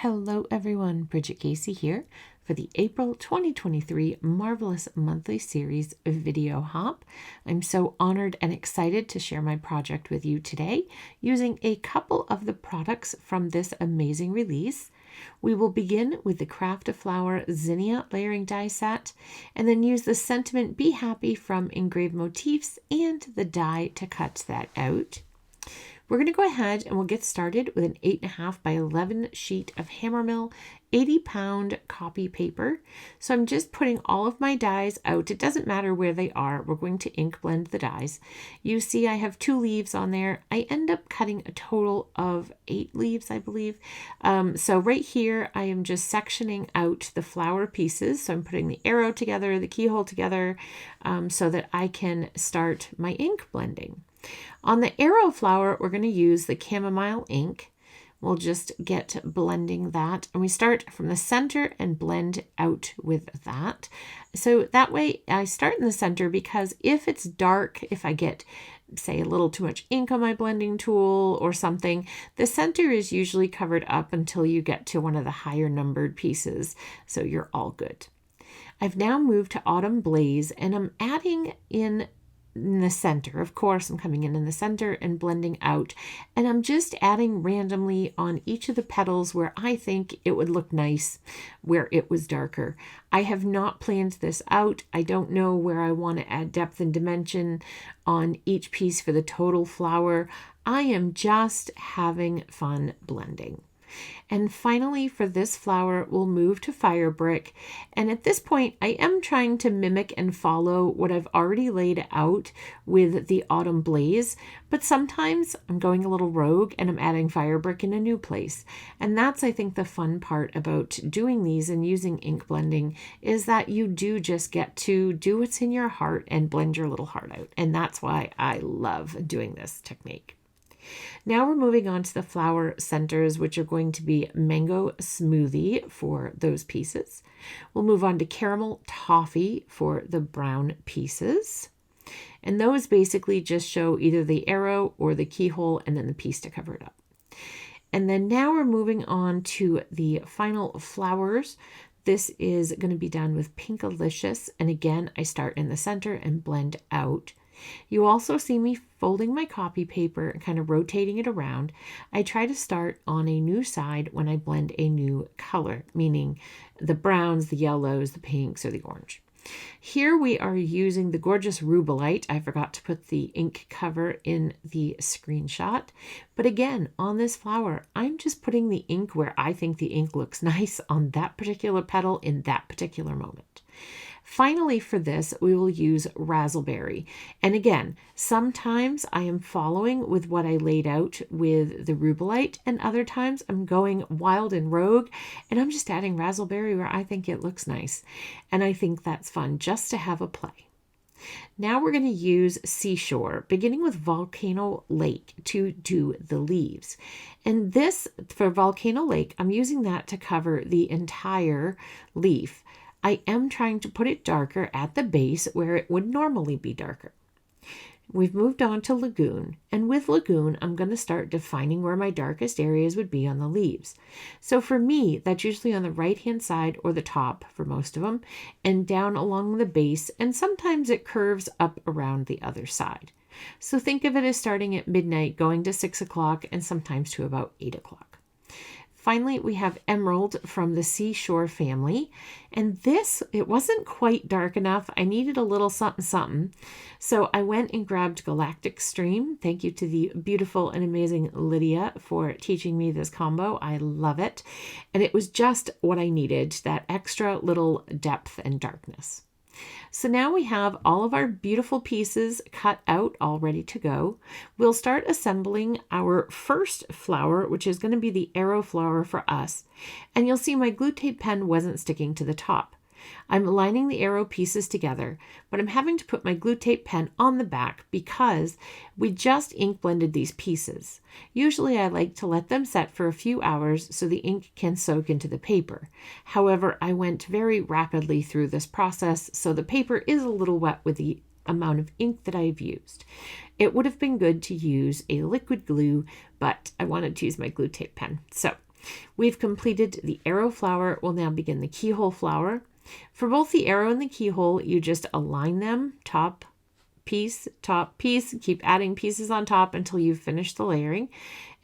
Hello everyone, Bridget Casey here for the April 2023 Marvelous Monthly Series Video Hop. I'm so honored and excited to share my project with you today using a couple of the products from this amazing release. We will begin with the Craft a Flower Zinnia layering die set and then use the Sentiment Be Happy from Engraved Motifs and the die to cut that out. We're going to go ahead and we'll get started with an 8.5 by 11 sheet of Hammermill 80-pound copy paper. So I'm just putting all of my dies out. It doesn't matter where they are. We're going to ink blend the dies. You see I have 2 leaves on there. I end up cutting a total of 8 leaves, I believe. So right here, I am just sectioning out the flower pieces. So I'm putting the arrow together, the keyhole together, so that I can start my ink blending. On the arrow flower, we're going to use the chamomile ink. We'll just get blending that. And we start from the center and blend out with that. So that way I start in the center because if it's dark, if I get, say, a little too much ink on my blending tool or something, the center is usually covered up until you get to one of the higher numbered pieces. So you're all good. I've now moved to Autumn Blaze and I'm adding in the center. Of course, I'm coming in the center and blending out, and I'm just adding randomly on each of the petals where I think it would look nice where it was darker. I have not planned this out. I don't know where I want to add depth and dimension on each piece for the total flower. I am just having fun blending. And finally, for this flower, we'll move to Fire Brick. And at this point, I am trying to mimic and follow what I've already laid out with the Autumn Blaze. But sometimes I'm going a little rogue and I'm adding Fire Brick in a new place. And that's, I think, the fun part about doing these and using ink blending is that you do just get to do what's in your heart and blend your little heart out. And that's why I love doing this technique. Now we're moving on to the flower centers, which are going to be Mango Smoothie for those pieces. We'll move on to Caramel Toffee for the brown pieces. And those basically just show either the arrow or the keyhole and then the piece to cover it up. And then now we're moving on to the final flowers. This is going to be done with Pinkalicious. And again, I start in the center and blend out. You also see me folding my copy paper and kind of rotating it around. I try to start on a new side when I blend a new color, meaning the browns, the yellows, the pinks, or the orange. Here we are using the gorgeous Rubellite. I forgot to put the ink cover in the screenshot. But again, on this flower, I'm just putting the ink where I think the ink looks nice on that particular petal in that particular moment. Finally, for this, we will use Razzleberry. And again, sometimes I am following with what I laid out with the Rubellite, and other times I'm going wild and rogue, and I'm just adding Razzleberry where I think it looks nice. And I think that's fun just to have a play. Now we're going to use Seashore, beginning with Volcano Lake to do the leaves. And this, for Volcano Lake, I'm using that to cover the entire leaf. I am trying to put it darker at the base where it would normally be darker. We've moved on to Lagoon, and with Lagoon, I'm going to start defining where my darkest areas would be on the leaves. So for me, that's usually on the right-hand side or the top for most of them, and down along the base, and sometimes it curves up around the other side. So think of it as starting at midnight, going to 6 o'clock, and sometimes to about 8 o'clock. Finally, we have Emerald from the Seashore family. And this, it wasn't quite dark enough. I needed a little something, something. So I went and grabbed Galactic Stream. Thank you to the beautiful and amazing Lydia for teaching me this combo. I love it. And it was just what I needed, that extra little depth and darkness. So now we have all of our beautiful pieces cut out, all ready to go. We'll start assembling our first flower, which is going to be the arrow flower for us. And you'll see my glue tape pen wasn't sticking to the top. I'm aligning the arrow pieces together, but I'm having to put my glue tape pen on the back because we just ink blended these pieces. Usually I like to let them set for a few hours so the ink can soak into the paper. However, I went very rapidly through this process, so the paper is a little wet with the amount of ink that I've used. It would have been good to use a liquid glue, but I wanted to use my glue tape pen. So We've completed the arrow flower. We'll now begin the keyhole flower. For both the arrow and the keyhole, you just align them, top piece, keep adding pieces on top until you've finished the layering.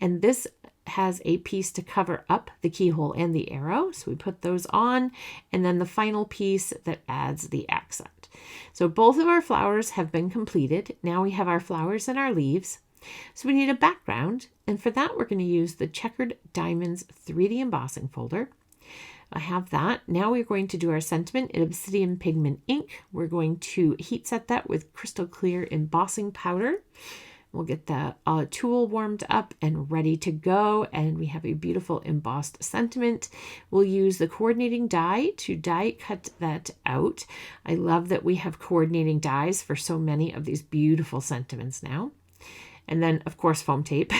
And this has a piece to cover up the keyhole and the arrow. So we put those on, and then the final piece that adds the accent. So both of our flowers have been completed. Now we have our flowers and our leaves. So we need a background, and for that we're going to use the Checkered Diamonds 3D embossing folder. I have that. Now we're going to do our sentiment in Obsidian Pigment ink. We're going to heat set that with crystal clear embossing powder. We'll get the tool warmed up and ready to go, and we have a beautiful embossed sentiment. We'll use the coordinating die to die cut that out. I love that we have coordinating dies for so many of these beautiful sentiments now. And then, of course, foam tape.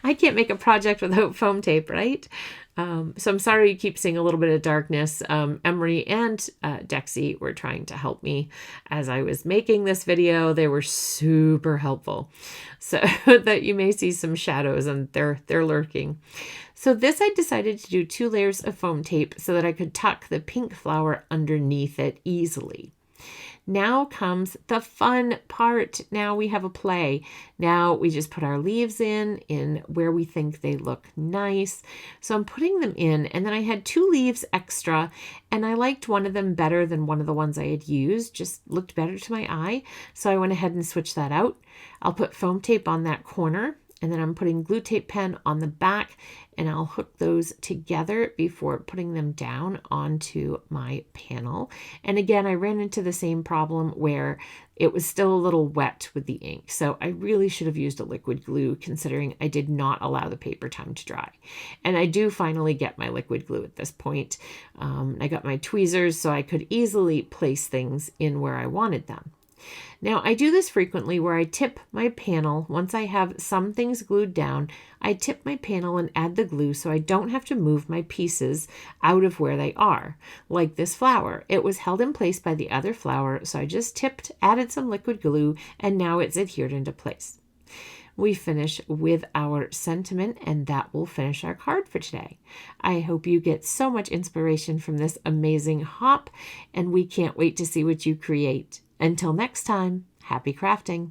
I can't make a project without foam tape, right? So I'm sorry you keep seeing a little bit of darkness. Emery and Dexy were trying to help me as I was making this video. They were super helpful. So that you may see some shadows, and they're lurking. So this, I decided to do 2 layers of foam tape so that I could tuck the pink flower underneath it easily. Now comes the fun part. Now we have a play. Now we just put our leaves in where we think they look nice. So I'm putting them in, and then I had 2 leaves extra, and I liked one of them better than one of the ones I had used. Just looked better to my eye. So I went ahead and switched that out. I'll put foam tape on that corner, and then I'm putting glue tape pen on the back, and I'll hook those together before putting them down onto my panel. And again, I ran into the same problem where it was still a little wet with the ink. So I really should have used a liquid glue, considering I did not allow the paper time to dry. And I do finally get my liquid glue at this point. I got my tweezers so I could easily place things in where I wanted them. Now, I do this frequently where I tip my panel. Once I have some things glued down, I tip my panel and add the glue so I don't have to move my pieces out of where they are. Like this flower, it was held in place by the other flower, so I just tipped, added some liquid glue, and now it's adhered into place. We finish with our sentiment, and that will finish our card for today. I hope you get so much inspiration from this amazing hop, and we can't wait to see what you create. Until next time, happy crafting!